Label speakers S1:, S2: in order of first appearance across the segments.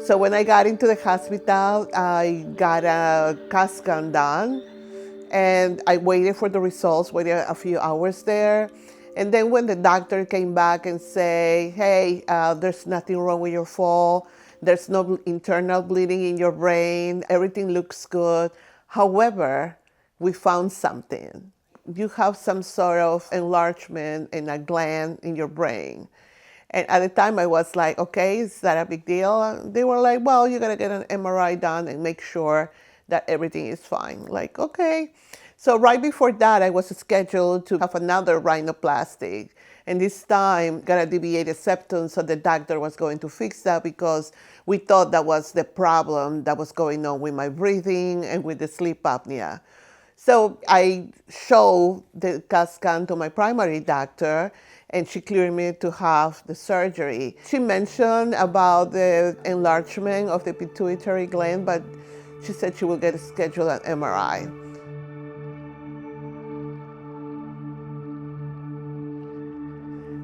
S1: So when I got into the hospital, I got a CAT scan done, and I waited for the results, waited a few hours there. And then when the doctor came back and say, hey, there's nothing wrong with your fall, there's no internal bleeding in your brain, everything looks good. However, we found something. You have some sort of enlargement in a gland in your brain. And at the time I was like, okay, is that a big deal? They were like, well, you gotta get an MRI done and make sure that everything is fine. Like, okay. So right before that, I was scheduled to have another rhinoplasty. And this time, got a deviated septum, so the doctor was going to fix that because we thought that was the problem that was going on with my breathing and with the sleep apnea. So I showed the CAT scan to my primary doctor, and she cleared me to have the surgery. She mentioned about the enlargement of the pituitary gland, but she said she will get scheduled an MRI.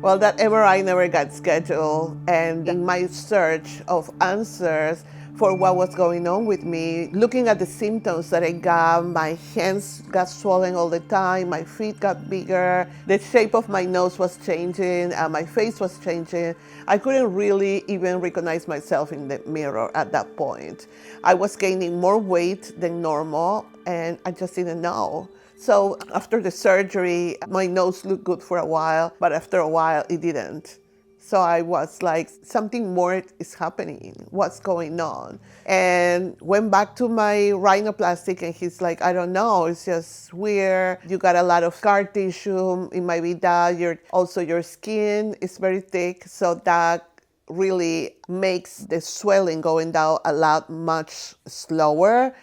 S1: Well, that MRI never got scheduled, and in my search of answers for what was going on with me, looking at the symptoms that I got, my hands got swollen all the time, my feet got bigger, the shape of my nose was changing, my face was changing. I couldn't really even recognize myself in the mirror at that point. I was gaining more weight than normal, and I just didn't know. So after the surgery, my nose looked good for a while, but after a while it didn't. So I was like, something more is happening. What's going on? And went back to my rhinoplastic, and he's like, I don't know, it's just weird. You got a lot of scar tissue. It might be that also your skin is very thick, so that really makes the swelling going down a lot much slower.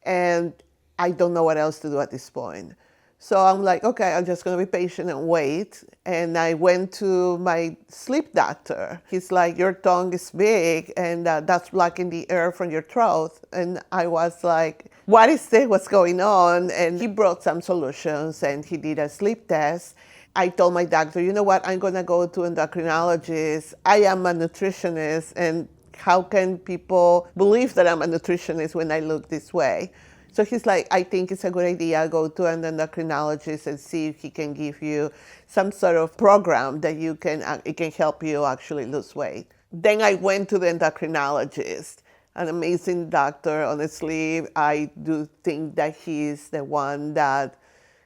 S1: And I don't know what else to do at this point. So I'm like, okay, I'm just going to be patient and wait. And I went to my sleep doctor. He's like, your tongue is big, and that's blocking the air from your throat. And I was like, what is this? What's going on? And he brought some solutions, and he did a sleep test. I told my doctor, you know what, I'm going to go to endocrinologist. I am a nutritionist, and how can people believe that I'm a nutritionist when I look this way? So he's like, I think it's a good idea, go to an endocrinologist and see if he can give you some sort of program that it can help you actually lose weight. Then I went to the endocrinologist, an amazing doctor. Honestly, I do think that he's the one that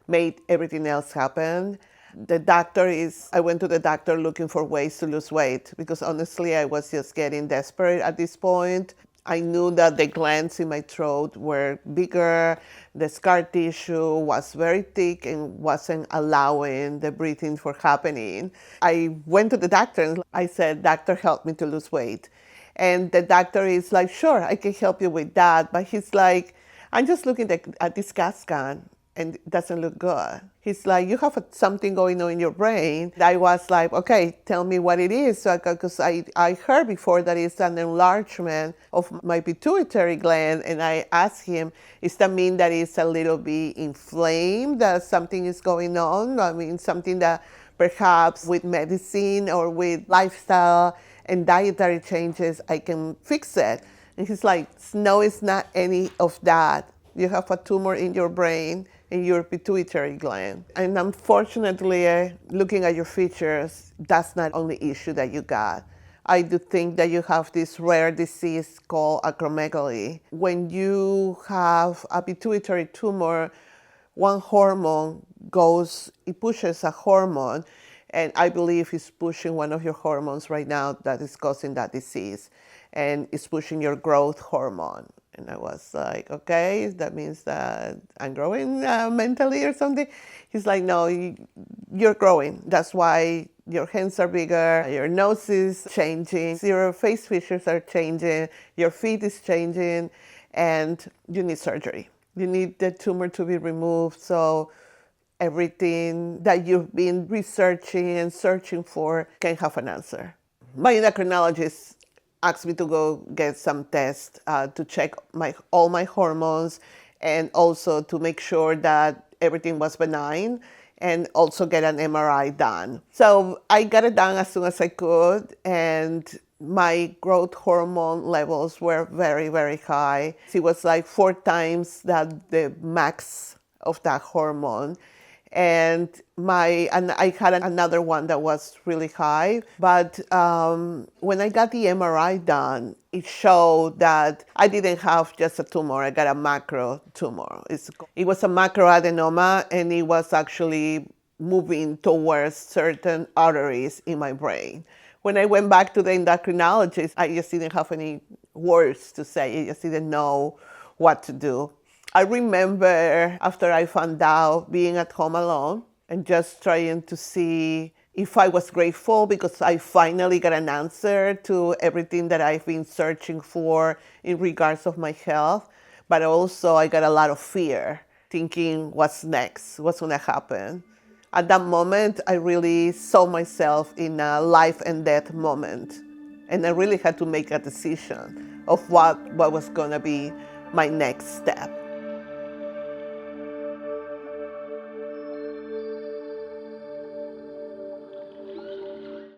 S1: made everything else happen. I went to the doctor looking for ways to lose weight because honestly, I was just getting desperate at this point. I knew that the glands in my throat were bigger, the scar tissue was very thick and wasn't allowing the breathing for happening. I went to the doctor and I said, doctor, help me to lose weight. And the doctor is like, sure, I can help you with that. But he's like, I'm just looking at this CAT scan and it doesn't look good. He's like, you have something going on in your brain. I was like, okay, tell me what it is. So, because I heard before that it's an enlargement of my pituitary gland. And I asked him, does that mean that it's a little bit inflamed, that something is going on? I mean, something that perhaps with medicine or with lifestyle and dietary changes, I can fix it. And he's like, no, it's not any of that. You have a tumor in your brain, in your pituitary gland. And unfortunately, looking at your features, that's not the only issue that you got. I do think that you have this rare disease called acromegaly. When you have a pituitary tumor, one hormone it pushes a hormone, and I believe it's pushing one of your hormones right now that is causing that disease, and it's pushing your growth hormone. And I was like, okay, that means that I'm growing mentally or something. He's like, no, you're growing. That's why your hands are bigger, your nose is changing, your face features are changing, your feet is changing, and you need surgery. You need the tumor to be removed so everything that you've been researching and searching for can have an answer. My endocrinologist asked me to go get some tests to check all my hormones and also to make sure that everything was benign and also get an MRI done. So I got it done as soon as I could, and my growth hormone levels were very, very high. It was like 4 times the max of that hormone. And I had another one that was really high. But when I got the MRI done, it showed that I didn't have just a tumor. I got a macro tumor. It was a macroadenoma, and it was actually moving towards certain arteries in my brain. When I went back to the endocrinologist, I just didn't have any words to say. I just didn't know what to do. I remember after I found out, being at home alone and just trying to see if I was grateful because I finally got an answer to everything that I've been searching for in regards of my health. But also I got a lot of fear, thinking what's next, what's gonna happen. At that moment, I really saw myself in a life and death moment. And I really had to make a decision of what was gonna be my next step.